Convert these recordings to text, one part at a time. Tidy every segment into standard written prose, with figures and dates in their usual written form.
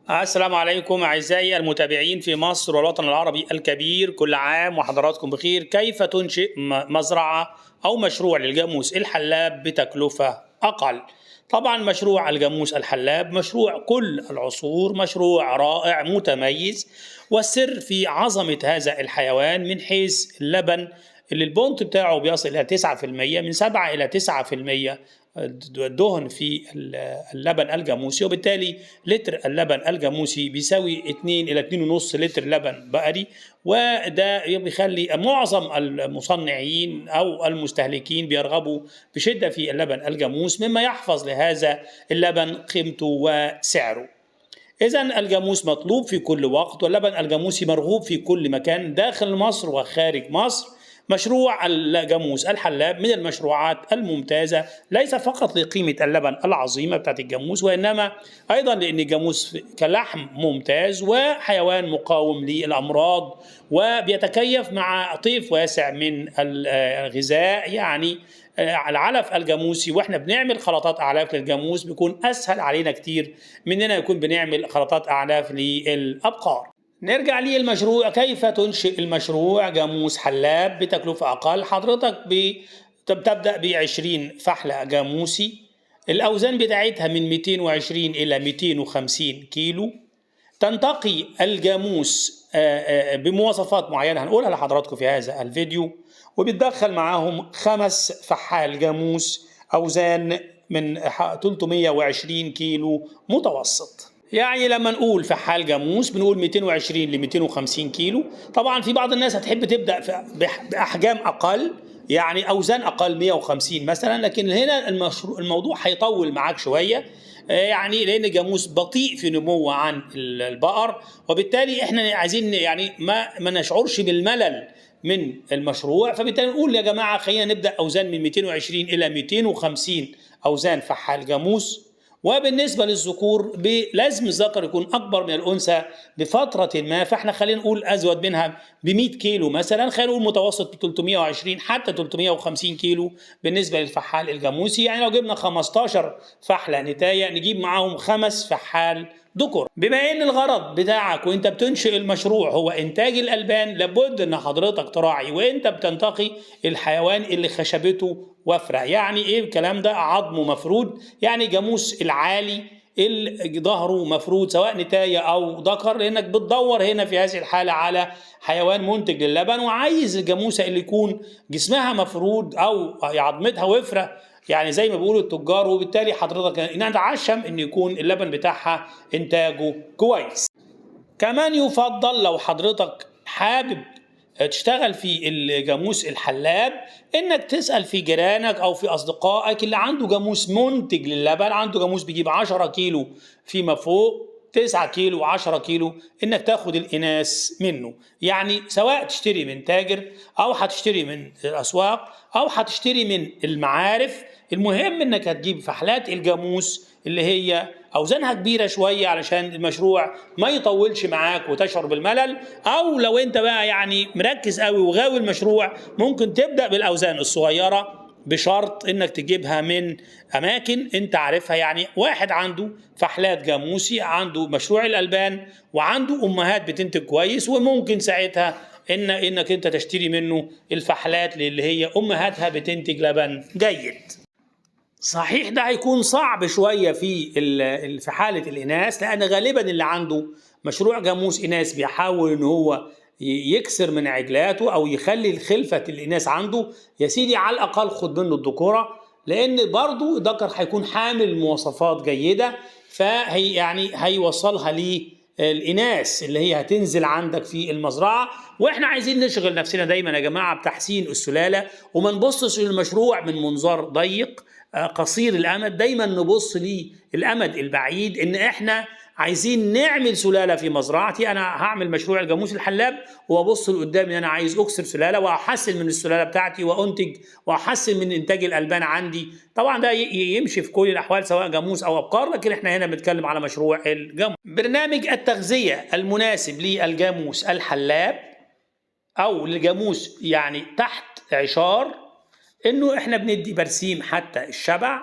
السلام عليكم أعزائي المتابعين في مصر والوطن العربي الكبير، كل عام وحضراتكم بخير. كيف تنشئ مزرعة أو مشروع للجاموس الحلاب بتكلفة أقل؟ طبعا مشروع الجاموس الحلاب مشروع كل العصور، مشروع رائع متميز، والسر في عظمة هذا الحيوان من حيث اللبن اللي البونت بتاعه بيصل إلى 9%، من 7 إلى 9% الدهن في اللبن الجاموسي، وبالتالي لتر اللبن الجاموسي بيساوي 2 إلى 2.5 لتر لبن بقري. وده بيخلي معظم المصنعين أو المستهلكين بيرغبوا بشدة في اللبن الجاموس، مما يحفظ لهذا اللبن قيمته وسعره. إذن الجاموس مطلوب في كل وقت، واللبن الجاموسي مرغوب في كل مكان داخل مصر وخارج مصر. مشروع الجاموس الحلاب من المشروعات الممتازة، ليس فقط لقيمة اللبن العظيمة بتاعت الجاموس، وإنما أيضا لأن الجاموس كلحم ممتاز وحيوان مقاوم للأمراض، وبيتكيف مع طيف واسع من الغذاء. يعني العلف الجاموسي واحنا بنعمل خلطات اعلاف للجاموس بيكون اسهل علينا كتير مننا يكون بنعمل خلطات اعلاف للابقار. نرجع للمشروع. كيف تنشئ المشروع جاموس حلاب بتكلفة أقل؟ حضرتك بتبدأ ب20 فحلة جاموسي، الأوزان بتاعتها من 220 إلى 250 كيلو. تنتقي الجاموس بمواصفات معينة هنقولها لحضراتكم في هذا الفيديو، وبتدخل معاهم 5 فحال جاموس أوزان من 320 كيلو متوسط. يعني لما نقول فحال جاموس بنقول 220 ل 250 كيلو. طبعا في بعض الناس هتحب تبدأ بأحجام أقل، يعني أوزان أقل 150 مثلا، لكن هنا الموضوع هيطول معاك شوية، يعني لأن الجاموس بطيء في نموه عن البقر، وبالتالي احنا عايزين يعني ما نشعرش بالملل من المشروع. فبالتالي نقول يا جماعة خلينا نبدأ أوزان من 220 إلى 250 أوزان فحال جاموس. وبالنسبة للذكور لازم الذكر يكون أكبر من الأنثى بفترة ما، فإحنا خلينا نقول أزود منها ب100 كيلو مثلا، خلينا نقول متوسط 320 حتى 350 كيلو بالنسبة للفحال الجاموسي. يعني لو جبنا 15 فحلة نتاية نجيب معاهم 5 فحال ذكر. بما ان الغرض بتاعك وانت بتنشئ المشروع هو انتاج الالبان، لابد ان حضرتك تراعي وانت بتنتقي الحيوان اللي خشبته وفره. يعني ايه الكلام ده؟ عظمه مفرود، يعني جاموس العالي ظهره مفرود سواء نتايه او ذكر، لانك بتدور هنا في هذه الحاله على حيوان منتج للبن، وعايز الجاموسه اللي يكون جسمها مفرود او عظمتها وفره، يعني زي ما بيقولوا التجار. وبالتالي حضرتك نتعشم ان يكون اللبن بتاعها انتاجه كويس. كمان يفضل لو حضرتك حابب تشتغل في الجاموس الحلاب انك تسأل في جيرانك او في اصدقائك اللي عنده جاموس منتج للبن، عنده جاموس بيجيب 10 كيلو فيما فوق، 9 كيلو 10 كيلو، انك تاخد الاناث منه. يعني سواء تشتري من تاجر او هتشتري من الاسواق او هتشتري من المعارف، المهم انك هتجيب فحلات الجاموس اللي هي اوزانها كبيره شويه علشان المشروع ما يطولش معاك وتشعر بالملل. او لو انت بقى يعني مركز قوي وغاوي المشروع ممكن تبدا بالاوزان الصغيره، بشرط انك تجيبها من اماكن انت عارفها. يعني واحد عنده فحلات جاموسي، عنده مشروع الالبان، وعنده امهات بتنتج كويس، وممكن ساعتها انك انت تشتري منه الفحلات اللي هي امهاتها بتنتج لبن جيد. صحيح ده هيكون صعب شوية في حالة الإناث، لأن غالبا اللي عنده مشروع جاموس إناث بيحاول إن هو يكسر من عجلاته أو يخلي الخلفة الإناث عنده. يا سيدي على الأقل خد منه الذكورة، لأن برضو الذكر هيكون حامل مواصفات جيدة، فهي يعني هيوصلها للإناث اللي هي هتنزل عندك في المزرعة. وإحنا عايزين نشغل نفسنا دايما يا جماعة بتحسين السلالة، وما نبصش للمشروع من منظار ضيق قصير الامد. دايما نبص للامد البعيد، ان احنا عايزين نعمل سلاله في مزرعتي. انا هعمل مشروع الجاموس الحلاب وابص لقدام ان انا عايز اكسر سلاله واحسن من السلاله بتاعتي وانتج واحسن من انتاج الالبان عندي. طبعا ده يمشي في كل الاحوال سواء جاموس او ابقار، لكن احنا هنا بنتكلم على مشروع الجاموس. برنامج التغذيه المناسب للجاموس الحلاب او للجاموس يعني تحت عشار، انه احنا بندي برسيم حتى الشبع،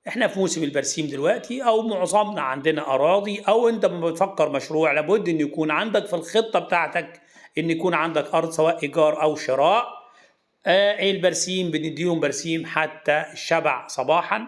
احنا في موسم البرسيم دلوقتي، او معظمنا عندنا اراضي، او انت لما بتفكر مشروع لابد ان يكون عندك في الخطه بتاعتك ان يكون عندك ارض سواء ايجار او شراء. البرسيم بنديهم برسيم حتى الشبع صباحا.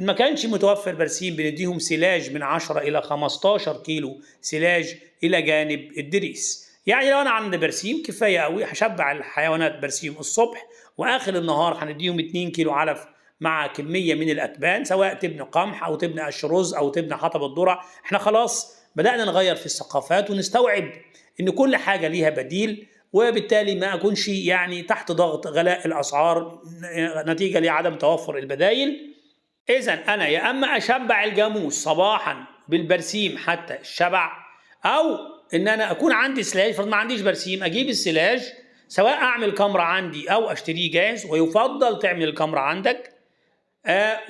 إن ما كانش متوفر برسيم بنديهم سلاج من 10 إلى 15 كيلو سلاج إلى جانب الدريس. يعني لو أنا عندي برسيم كفاية قوي هشبع الحيوانات برسيم الصبح، وآخر النهار هنديهم 2 كيلو علف مع كمية من الأتبان، سواء تبن قمح أو تبن قش رز أو تبن حطب الذرة. إحنا خلاص بدأنا نغير في الثقافات ونستوعب إن كل حاجة ليها بديل، وبالتالي ما أكونش يعني تحت ضغط غلاء الأسعار نتيجة لعدم توفر البدائل. إذا أنا يا أما أشبع الجاموس صباحا بالبرسيم حتى الشبع، أو إن أنا أكون عندي سلاج. فرض ما عنديش برسيم أجيب السلاج، سواء أعمل كمرة عندي أو أشتريه جاهز، ويفضل تعمل الكمرة عندك.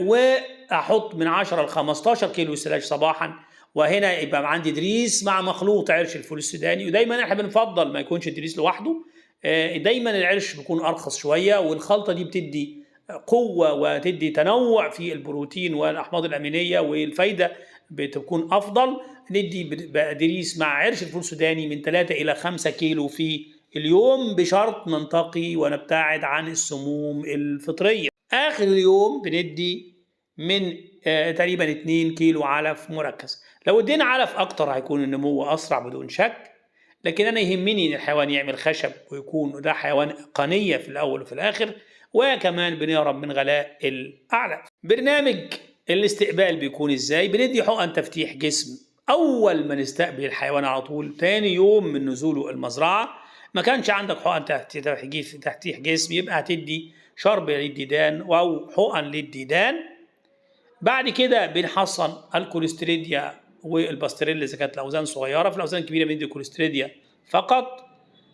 وأحط من 10 ل 15 كيلو سلاج صباحا، وهنا يبقى عندي دريس مع مخلوط عرش الفول السوداني. ودايما احنا بنفضل ما يكونش الدريس لوحده، دايما العرش بيكون أرخص شوية، والخلطة دي بتدي قوة وتدي تنوع في البروتين والأحماض الأمينية، والفايدة بتكون أفضل. ندي دريس مع عرش الفول السوداني من 3 إلى 5 كيلو في اليوم، بشرط ننتقي ونبتعد عن السموم الفطرية. آخر اليوم بندي من تقريبا 2 كيلو علف مركز. لو ادينا علف أكتر هيكون النمو أسرع بدون شك، لكن أنا يهمني إن الحيوان يعمل خشب ويكون ده حيوان قنية في الأول وفي الآخر، وكمان بنهرب من غلاء الأعلاف. برنامج الاستقبال بيكون إزاي؟ بندي حقن تفتيح جسم أول ما نستقبل الحيوان على طول، تاني يوم من نزوله المزرعة. ما كانش عندك حقن تفتيح جسم يبقى هتدي شرب للديدان أو حقن للديدان. بعد كده بنحصن الكوليستريديا والباستريل إذا كانت الأوزان صغيرة. في الأوزان الكبيرة بندي كوليستريديا فقط.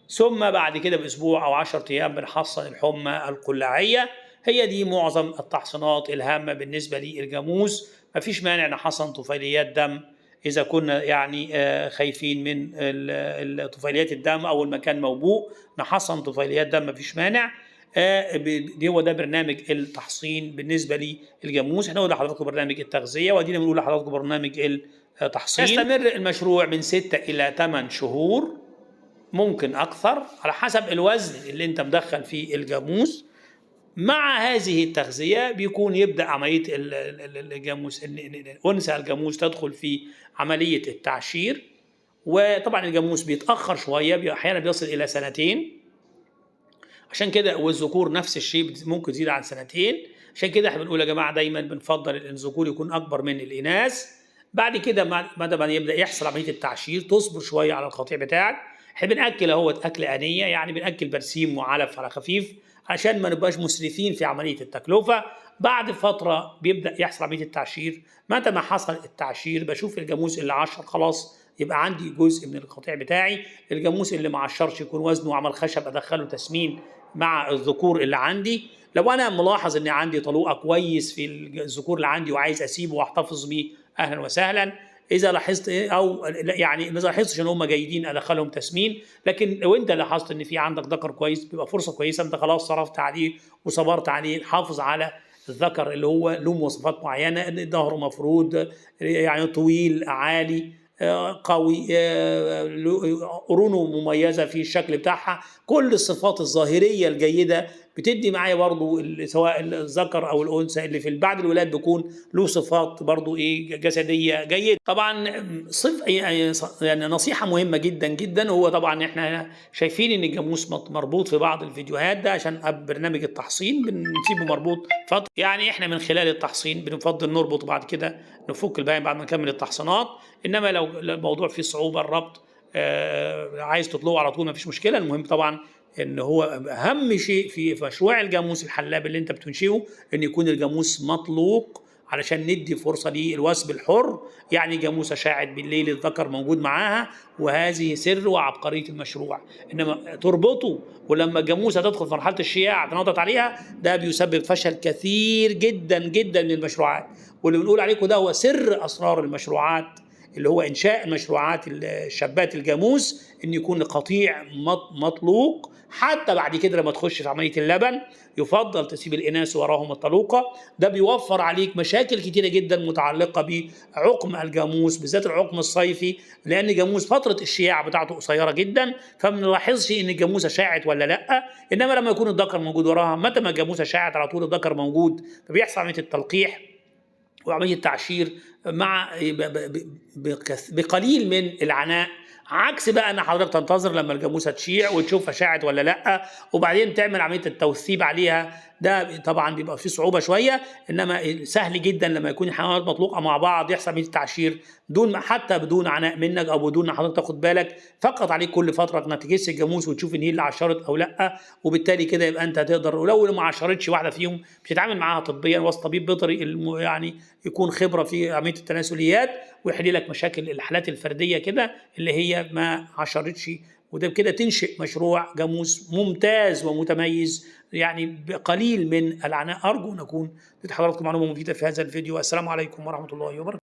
ثم بعد كده بأسبوع أو 10 أيام بنحصن الحمى القلاعية. هي دي معظم التحصينات الهامة بالنسبة للجاموس. مفيش مانع نحصن طفيليات دم إذا كنا يعني خايفين من طفيليات الدم أو المكان موبوء، نحصن طفيليات دم مفيش مانع. هو ده برنامج التحصين بالنسبة للجاموس. احنا قلنا لحضراتكم برنامج التغذية، ودينا بنقول لحضراتكم برنامج التحصين. يستمر المشروع من 6 إلى 8 شهور، ممكن أكثر على حسب الوزن اللي أنت مدخل فيه الجاموس. مع هذه التغذية بيكون يبدأ عملية الجاموس، أنثى الجاموس تدخل في عملية التعشير. وطبعا الجاموس بيتأخر شوية، أحيانا بيصل إلى 2 عشان كده، والذكور نفس الشيء ممكن يزيد عن 2. عشان كده احنا بنقول يا جماعة دايما بنفضل الذكور يكون أكبر من الإناث. بعد كده ما يبدأ يحصل عملية التعشير تصبر شوية على القطيع بتاعك. احنا بنأكل اهوت أكل آنية، يعني بنأكل برسيم وعلف على خفيف عشان ما نبقاش مسرفين في عملية التكلفة. بعد فترة بيبدأ يحصل عملية التعشير. متى ما حصل التعشير بشوف الجاموس اللي عشر خلاص يبقى عندي جزء من القطيع بتاعي. الجاموس اللي ما عشرش يكون وزنه عمل خشب أدخله تسمين مع الذكور اللي عندي. لو أنا ملاحظ إن عندي طلوقة كويس في الذكور اللي عندي وعايز أسيبه وأحتفظ بيه، أهلا وسهلا. إذا لاحظت أو يعني ما لاحظتش إن هم جيدين أدخلهم تسمين. لكن لو أنت لاحظت إن في عندك ذكر كويس بيبقى فرصة كويسة، أنت خلاص صرفت عليه وصبرت عليه. حافظ على الذكر اللي هو له مواصفات معينة، ظهره مفرود، يعني طويل عالي قوي، قرونه مميزة في الشكل بتاعها. كل الصفات الظاهرية الجيدة بتدي معايا برضو، سواء الذكر أو الأنثى اللي في بعد الولاد بيكون له صفات برضو جسدية جيدة. طبعا يعني نصيحة مهمة جدا جدا، هو طبعا احنا شايفين ان الجاموس مربوط في بعض الفيديوهات ده عشان برنامج التحصين بنسيبه مربوط فترة. يعني احنا من خلال التحصين بنفضل نربط بعد كده نفك الباقي بعد ما نكمل التحصينات. انما لو الموضوع فيه صعوبة الربط عايز تطلقه على طول ما فيش مشكلة. المهم طبعا ان هو اهم شيء في مشروع الجاموس الحلاب اللي انت بتنشئه ان يكون الجاموس مطلوق علشان ندي فرصة للوثب الحر. يعني جاموسة شاعت بالليل الذكر موجود معاها، وهذه سر وعبقرية المشروع. انما تربطه ولما الجاموسة تدخل في مرحلة الشياع تنطط عليها، ده بيسبب فشل كثير جدا جدا للمشروعات. واللي بنقول عليكم ده هو سر اسرار المشروعات، اللي هو إنشاء مشروعات الشابات الجاموس، إن يكون قطيع مطلوق حتى بعد كده لما تخش في عمليه اللبن يفضل تسيب الاناث وراهم الطلوقه. ده بيوفر عليك مشاكل كتيره جدا متعلقه بعقم الجاموس، بالذات العقم الصيفي، لان الجاموس فتره الشياع بتاعته قصيره جدا، فما نلاحظش ان الجاموسه شاعت ولا لا. انما لما يكون الذكر موجود وراها، متى ما الجاموسه شاعت على طول الذكر موجود، فبيحصل عمليه التلقيح وعمليه التعشير مع بقليل من العناء. عكس بقى ان حضرتك تنتظر لما الجاموسه تشيع وتشوفها شاعت ولا لا، وبعدين تعمل عمليه التوثيب عليها. ده طبعا بيبقى فيه صعوبه شويه، انما سهل جدا لما يكون الحيوانات مطلوقه مع بعض يحصل عمليه التعشير دون حتى بدون عناء منك او بدون ان حضرتك تاخد بالك. فقط عليك كل فتره انك تجس الجاموس وتشوف ان هي اللي عشرت او لا، وبالتالي كده يبقى انت تقدر، ولو ما عشرتش واحده فيهم بتتعامل معاها طبيا وسط طبيب بيطري يعني يكون خبره في عمليه التناسليات ويحل لك مشاكل الحالات الفرديه كده اللي هي ما عشرتش. وده كده تنشئ مشروع جاموس ممتاز ومتميز يعني بقليل من العناء. ارجو ان اكون اديت حضراتكم معلومه مفيده في هذا الفيديو. السلام عليكم ورحمه الله وبركاته.